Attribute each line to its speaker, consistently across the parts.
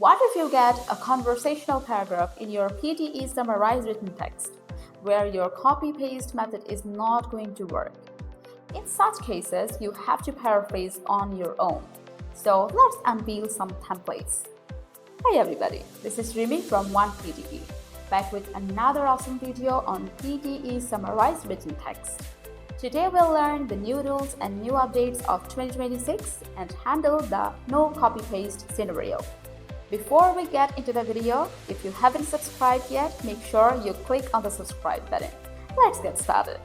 Speaker 1: What if you get a conversational paragraph in your PTE Summarize Written Text, where your copy-paste method is not going to work? In such cases, you have to paraphrase on your own. So let's unveil some templates. Hi everybody, this is Rimi from PTE, back with another awesome video on PTE Summarize Written Text. Today we'll learn the new rules and new updates of 2026 and handle the no copy-paste scenario. Before we get into the video, if you haven't subscribed yet, make sure you click on the subscribe button. Let's get started.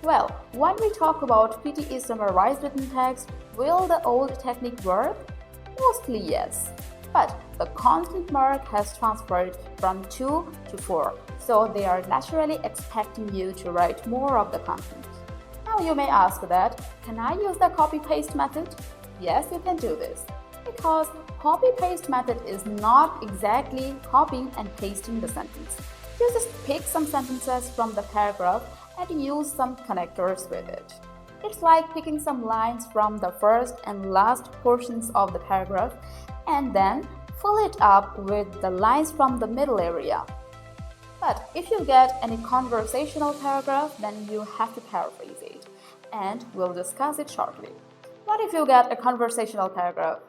Speaker 1: Well, when we talk about PTE Summarize Written Text, will the old technique work? Mostly yes, but the constant mark has transferred from 2 to 4, so they are naturally expecting you to write more of the content. Now you may ask that, can I use the copy-paste method? Yes, you can do this, because copy-paste method is not exactly copying and pasting the sentence. You just pick some sentences from the paragraph and use some connectors with it. It's like picking some lines from the first and last portions of the paragraph and then fill it up with the lines from the middle area. But if you get any conversational paragraph, then you have to paraphrase it, and we'll discuss it shortly. What if you get a conversational paragraph?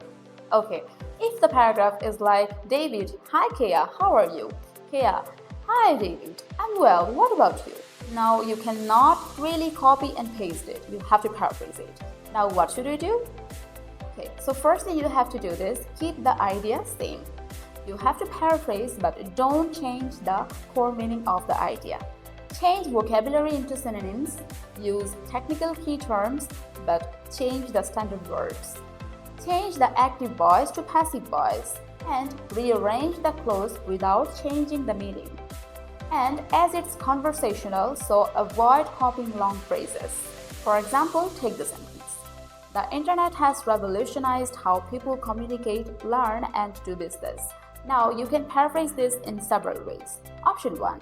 Speaker 1: Okay, if the paragraph is like, David, hi Kea, how are you? Kea, hi David, I'm well, what about you? Now you cannot really copy and paste it, you have to paraphrase it. Now what should you do? Okay, so first thing you have to do is keep the idea same. You have to paraphrase, but don't change the core meaning of the idea. Change vocabulary into synonyms, use technical key terms, but change the standard words. Change the active voice to passive voice, and rearrange the clause without changing the meaning. And as it's conversational, so avoid copying long phrases. For example, take the sentence. The internet has revolutionized how people communicate, learn, and do business. Now you can paraphrase this in several ways. Option 1.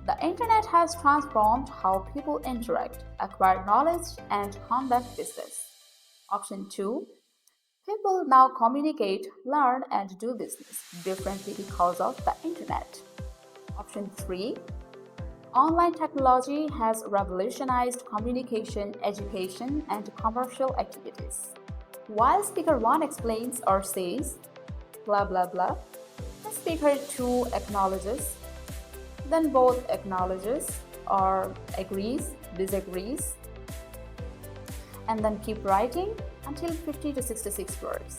Speaker 1: The internet has transformed how people interact, acquire knowledge, and conduct business. Option 2. People now communicate, learn, and do business differently because of the internet. Option 3. Online technology has revolutionized communication, education, and commercial activities. While speaker 1 explains or says, blah blah blah, the speaker 2 acknowledges, then both acknowledges or agrees, disagrees, and then keep writing until 50 to 66 words.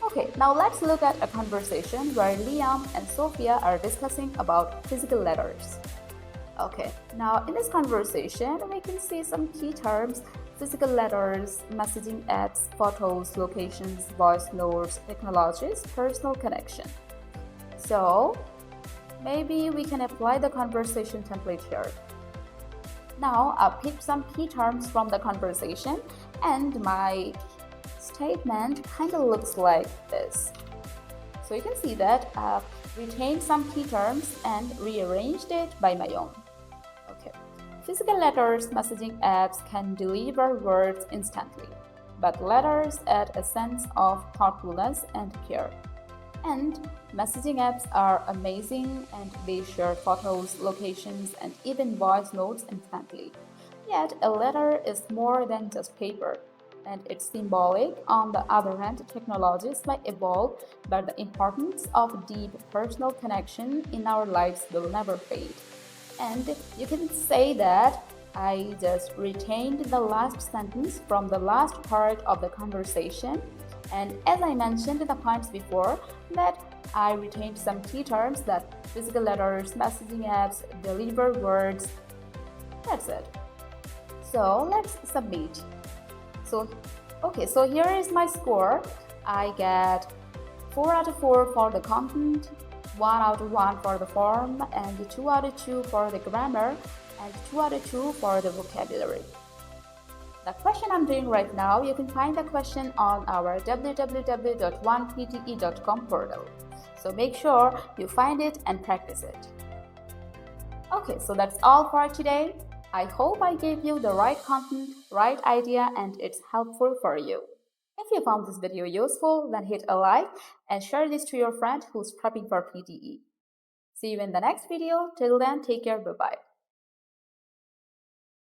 Speaker 1: Okay, now let's look at a conversation where Liam and Sophia are discussing about physical letters. Okay, now in this conversation, we can see some key terms: physical letters, messaging apps, photos, locations, voice notes, technologies, personal connection. So, maybe we can apply the conversation template here. Now, I'll pick some key terms from the conversation, and my statement kind of looks like this. So you can see that I've retained some key terms and rearranged it by my own. Okay. Physical letters, messaging apps can deliver words instantly, but letters add a sense of thoughtfulness and care. And messaging apps are amazing, and they share photos, locations, and even voice notes instantly. Yet a letter is more than just paper, and it's symbolic. On the other hand, technologies might evolve, but the importance of deep personal connection in our lives will never fade. And you can say that I just retained the last sentence from the last part of the conversation. And as I mentioned in the points before, that I retained some key terms, that physical letters, messaging apps, deliver words. That's it. So let's submit. So here is my score. I get 4 out of 4 for the content, 1 out of 1 for the form, and 2 out of 2 for the grammar, and 2 out of 2 for the vocabulary. The question I'm doing right now, you can find the question on our www.onepte.com portal. So make sure you find it and practice it. Okay, so that's all for today. I hope I gave you the right content, right idea, and it's helpful for you. If you found this video useful, then hit a like and share this to your friend who's prepping for PTE. See you in the next video. Till then, take care. Bye-bye.